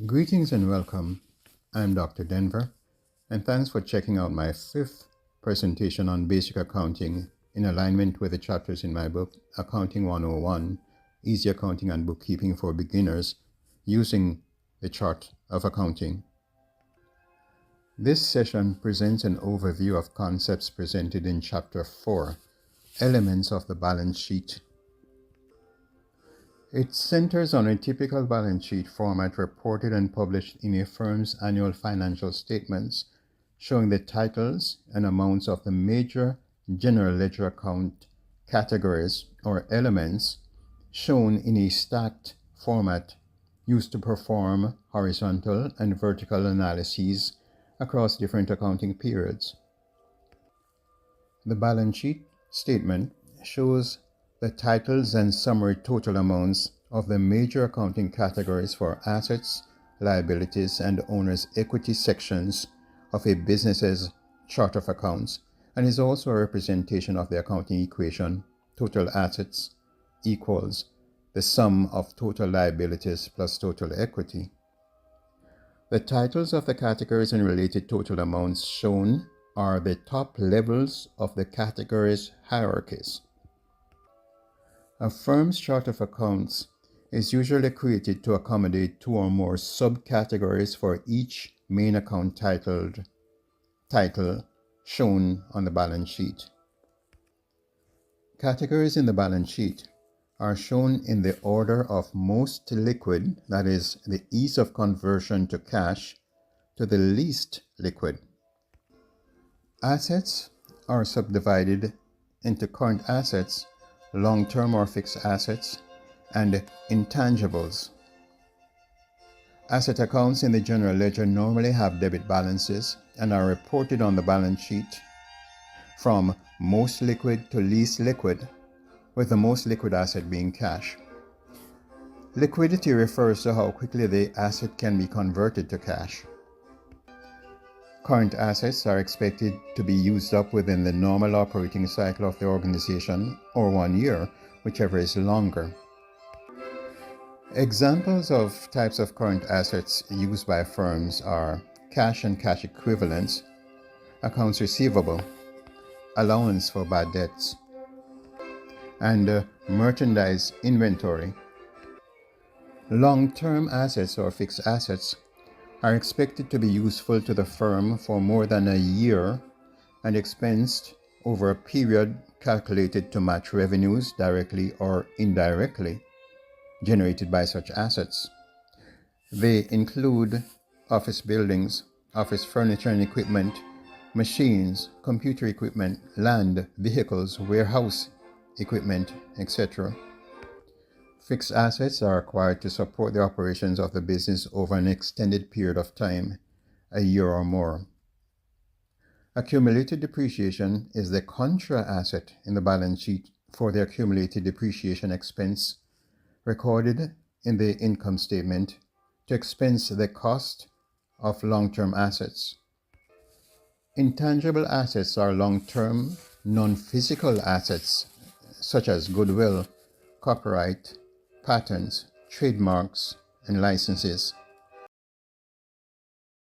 Greetings and welcome. I'm Dr. Denver, and thanks for checking out my fifth presentation on basic accounting in alignment with the chapters in my book, Accounting 101, Easy Accounting and Bookkeeping for Beginners, using the chart of accounting. This session presents an overview of concepts presented in Chapter 4, Elements of the Balance Sheet. It centers on a typical balance sheet format reported and published in a firm's annual financial statements, showing the titles and amounts of the major general ledger account categories or elements shown in a stacked format used to perform horizontal and vertical analyses across different accounting periods. The balance sheet statement shows the titles and summary total amounts of the major accounting categories for assets, liabilities, and owner's equity sections of a business's chart of accounts, and is also a representation of the accounting equation total assets equals the sum of total liabilities plus total equity. The titles of the categories and related total amounts shown are the top levels of the categories' hierarchies. A firm's chart of accounts is usually created to accommodate two or more subcategories for each main account title shown on the balance sheet. Categories in the balance sheet are shown in the order of most liquid, that is, the ease of conversion to cash, to the least liquid. Assets are subdivided into current assets, long-term or fixed assets, and intangibles. Asset accounts in the general ledger normally have debit balances and are reported on the balance sheet from most liquid to least liquid, with the most liquid asset being cash. Liquidity refers to how quickly the asset can be converted to cash. Current assets are expected to be used up within the normal operating cycle of the organization, or 1 year, whichever is longer. Examples of types of current assets used by firms are cash and cash equivalents, accounts receivable, allowance for bad debts, and merchandise inventory. Long-term assets or fixed assets are expected to be useful to the firm for more than a year and expensed over a period calculated to match revenues directly or indirectly generated by such assets. They include office buildings, office furniture and equipment, machines, computer equipment, land, vehicles, warehouse equipment, etc. Fixed assets are required to support the operations of the business over an extended period of time, a year or more. Accumulated depreciation is the contra asset in the balance sheet for the accumulated depreciation expense recorded in the income statement to expense the cost of long-term assets. Intangible assets are long-term, non-physical assets such as goodwill, copyright, patents, trademarks, and licenses.